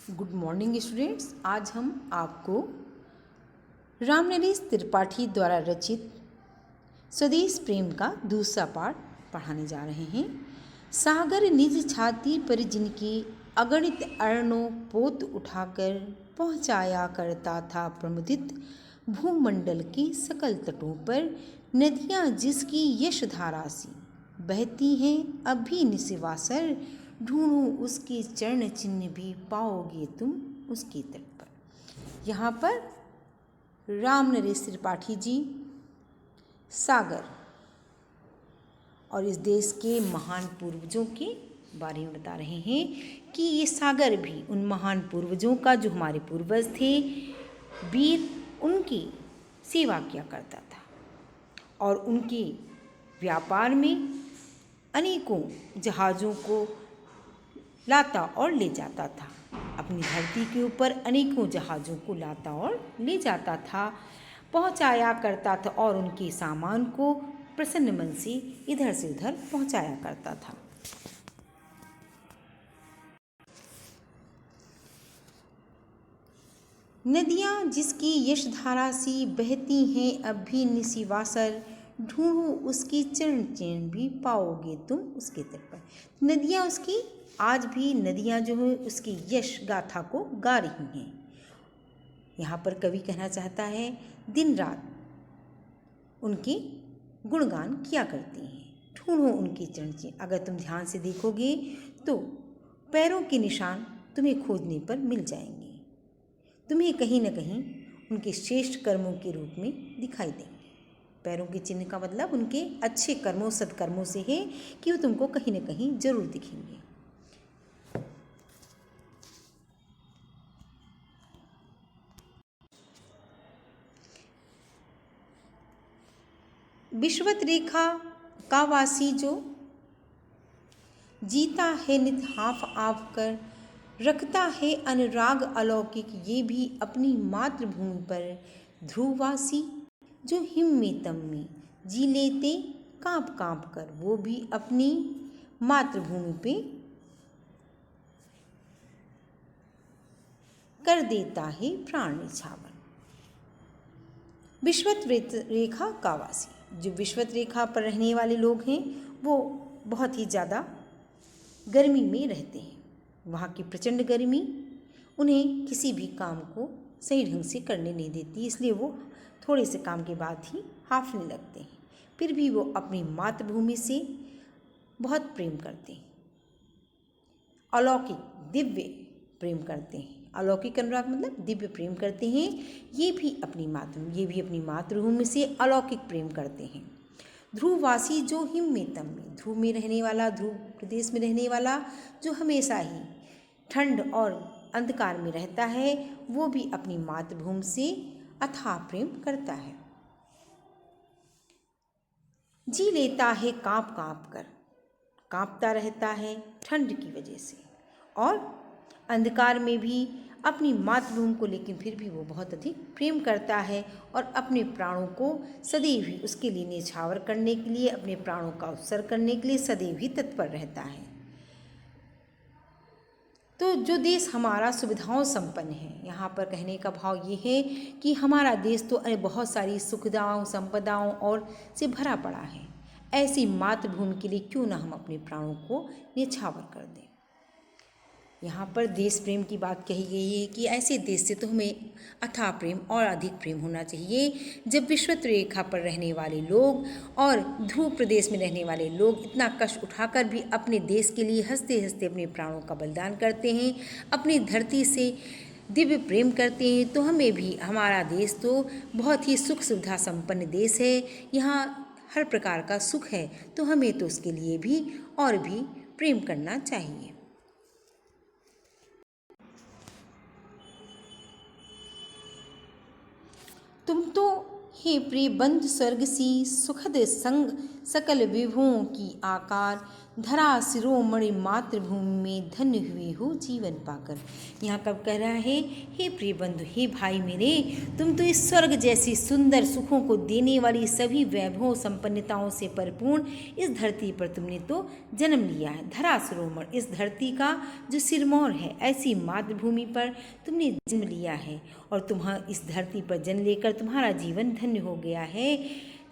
Good morning students. आज हम आपको रामनरेश त्रिपाठी द्वारा रचित स्वदेश प्रेम का दूसरा पाठ पढ़ाने जा रहे हैं। सागर निज छाती पर जिनके अगणित अर्णों पोत उठाकर पहुँचाया करता था प्रमुदित भूमंडल के सकल तटों पर नदियाँ जिसकी यशधारा सी बहती हैं अब भी निस्वासर ढूंढो उसके चरण चिन्ह भी पाओगे तुम उसके तट पर। यहाँ पर रामनरेश त्रिपाठी जी सागर और इस देश के महान पूर्वजों के बारे में बता रहे हैं कि ये सागर भी उन महान पूर्वजों का जो हमारे पूर्वज थे वीर उनकी सेवा किया करता था और उनके व्यापार में अनेकों जहाज़ों को लाता और ले जाता था। अपनी धरती के ऊपर अनेकों जहाज़ों को लाता और ले जाता था, पहुंचाया करता था और उनके सामान को प्रसन्न मन से इधर से उधर पहुंचाया करता था। नदियाँ जिसकी यशधारा सी बहती हैं अब भी निस्वासर ढूंढो उसकी चरण चिन्ह भी पाओगे तुम उसके तट पर। नदियाँ उसकी आज भी नदियाँ जो है उसकी यश गाथा को गा रही हैं। यहाँ पर कवि कहना चाहता है दिन रात उनके गुणगान किया करती हैं। ढूंढो उनके चरण चिन्ह, अगर तुम ध्यान से देखोगे तो पैरों के निशान तुम्हें खोजने पर मिल जाएंगे, तुम्हें कहीं न कहीं उनके श्रेष्ठ कर्मों के रूप में दिखाई देंगे। पैरों के चिन्ह का मतलब उनके अच्छे कर्मों सत्कर्मों से है कि वो तुमको कहीं न कहीं जरूर दिखेंगे। विश्वत रेखा का वासी जो जीता है नित हाफ आफ कर रखता है अनुराग अलौकिक ये भी अपनी मातृभूमि पर। ध्रुववासी जो हिम में तम में जी लेते कांप कांप कर वो भी अपनी मातृभूमि पे कर देता है प्राण न्यौछावर। विश्वत रेखा का वासी, जो विश्वत रेखा पर रहने वाले लोग हैं वो बहुत ही ज़्यादा गर्मी में रहते हैं। वहाँ की प्रचंड गर्मी उन्हें किसी भी काम को सही ढंग से करने नहीं देती, इसलिए वो थोड़े से काम के बाद ही हांफने लगते हैं। फिर भी वो अपनी मातृभूमि से बहुत प्रेम करते हैं, अलौकिक दिव्य प्रेम करते हैं। अलौकिक अनुराग मतलब दिव्य प्रेम करते हैं। ये भी अपनी मातृभूमि से अलौकिक प्रेम करते हैं। ध्रुववासी जो हिम में तम में, ध्रुव में रहने वाला, ध्रुव प्रदेश में रहने वाला जो हमेशा ही ठंड और अंधकार में रहता है वो भी अपनी मातृभूमि से अथाह प्रेम करता है। जी लेता है कांप कांप कर, कांपता रहता है ठंड की वजह से और अंधकार में भी अपनी मातृभूमि को, लेकिन फिर भी वो बहुत अधिक प्रेम करता है और अपने प्राणों को सदैव ही उसके लिए न्यौछावर करने के लिए, अपने प्राणों का उत्सर्ग करने के लिए सदैव ही तत्पर रहता है। तो जो देश हमारा सुविधाओं संपन्न है, यहाँ पर कहने का भाव ये है कि हमारा देश तो बहुत सारी सुविधाओं संपदाओं और से भरा पड़ा है। ऐसी मातृभूमि के लिए क्यों ना हम अपने प्राणों को न्यौछावर कर दें। यहाँ पर देश प्रेम की बात कही गई है कि ऐसे देश से तो हमें अथाह प्रेम और अधिक प्रेम होना चाहिए जब विश्वत रेखा पर रहने वाले लोग और ध्रुव प्रदेश में रहने वाले लोग इतना कष्ट उठाकर भी अपने देश के लिए हंसते हंसते अपने प्राणों का बलिदान करते हैं, अपनी धरती से दिव्य प्रेम करते हैं। तो हमें भी, हमारा देश तो बहुत ही सुख सुविधा संपन्न देश है, यहाँ हर प्रकार का सुख है, तो हमें तो उसके लिए भी और भी प्रेम करना चाहिए। तुम तो हे प्रिय बंधु स्वर्ग सी सुखद संग सकल विभुओं की आकार धरा शिरोमणि मातृभूमि में धन्य हुए हो जीवन पाकर। यहाँ कब कह रहा है, हे प्रिय बंधु, हे भाई मेरे, तुम तो इस स्वर्ग जैसी सुंदर सुखों को देने वाली सभी वैभव संपन्नताओं से परिपूर्ण इस धरती पर तुमने तो जन्म लिया है। धरा शिरोमणि, इस धरती का जो सिरमौर है, ऐसी मातृभूमि पर तुमने जन्म लिया है और इस धरती पर जन्म लेकर तुम्हारा जीवन धन्य हो गया है।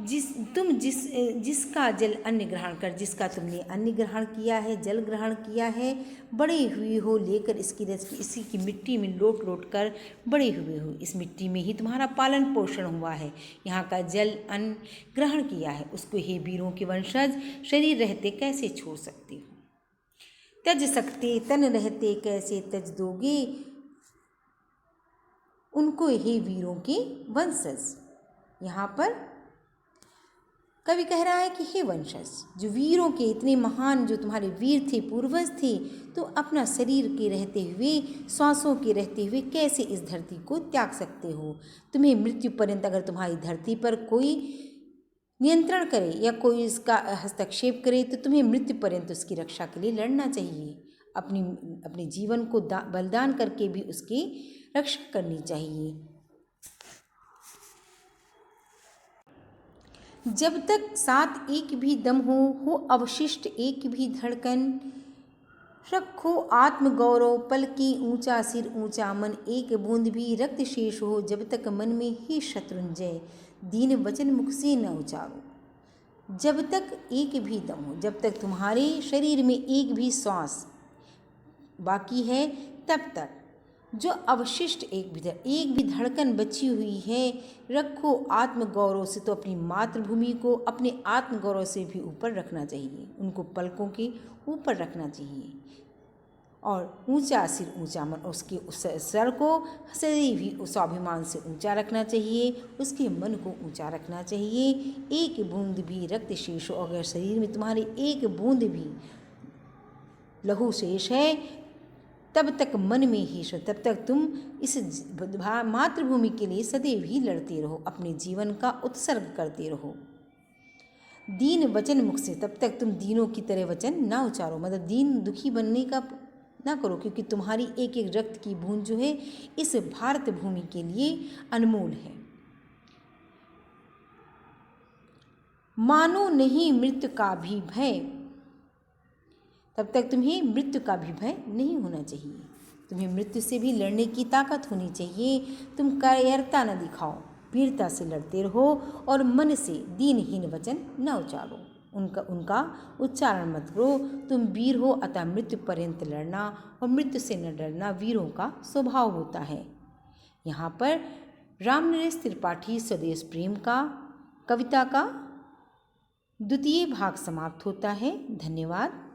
जिसका जल अन्न ग्रहण कर, जिसका तुमने अन्न ग्रहण किया है, जल ग्रहण किया है, बड़े हुए हो लेकर इसी की मिट्टी में लोट लोट कर बड़े हुए हो। इस मिट्टी में ही तुम्हारा पालन पोषण हुआ है। यहाँ का जल अन्न ग्रहण किया है, उसको हे वीरों के वंशज शरीर रहते कैसे छोड़ सकते हो? त्यज सकते तन रहते कैसे त्यज दोगे उनको, हे वीरों के वंशज। यहाँ पर कवि कह रहा है कि हे वंशज, जो वीरों के इतने महान, जो तुम्हारे वीर थे, पूर्वज थे, तो अपना शरीर के रहते हुए, श्वासों के रहते हुए कैसे इस धरती को त्याग सकते हो? तुम्हें मृत्यु पर्यंत अगर तुम्हारी धरती पर कोई नियंत्रण करे या कोई इसका हस्तक्षेप करे तो तुम्हें मृत्यु पर्यंत उसकी रक्षा के लिए लड़ना चाहिए। अपने जीवन को बलिदान करके भी उसकी रक्षा करनी चाहिए। जब तक साथ एक भी दम हो अवशिष्ट एक भी धड़कन, रखो आत्मगौरव पल की ऊंचा सिर ऊंचा मन, एक बूंद भी रक्त शेष हो जब तक मन में ही शत्रुंजय, दीन वचन मुख से न उचारो। जब तक एक भी दम हो, जब तक तुम्हारे शरीर में एक भी श्वास बाकी है, तब तक जो अवशिष्ट एक भी धड़कन बची हुई है, रखो आत्मगौरव से, तो अपनी मातृभूमि को अपने आत्मगौरव से भी ऊपर रखना चाहिए, उनको पलकों के ऊपर रखना चाहिए। और ऊंचा सिर ऊंचा मन, उसके उस सर को सदैव भी स्वाभिमान से ऊंचा रखना चाहिए, उसके मन को ऊंचा रखना चाहिए। एक बूंद भी रक्त शेष हो, अगर शरीर में तुम्हारे एक बूंद भी लहू शेष है, तब तक मन में ही तब तक तुम इस मातृभूमि के लिए सदैव ही लड़ते रहो, अपने जीवन का उत्सर्ग करते रहो। दीन वचन मुख से, तब तक तुम दीनों की तरह वचन ना उचारो, मतलब दीन दुखी बनने का ना करो, क्योंकि तुम्हारी एक एक रक्त की बूंद जो है इस भारत भूमि के लिए अनमोल है। मानो नहीं मृत्यु का भी भय, तब तक तुम्हें मृत्यु का भी भय नहीं होना चाहिए। तुम्हें मृत्यु से भी लड़ने की ताकत होनी चाहिए। तुम कायरता न दिखाओ, वीरता से लड़ते रहो और मन से दीनहीन वचन न उचारो, उनका उच्चारण मत करो। तुम वीर हो, अतः मृत्यु पर्यंत लड़ना और मृत्यु से न डरना वीरों का स्वभाव होता है। यहाँ पर रामनरेश त्रिपाठी स्वदेश प्रेम का कविता का द्वितीय भाग समाप्त होता है। धन्यवाद।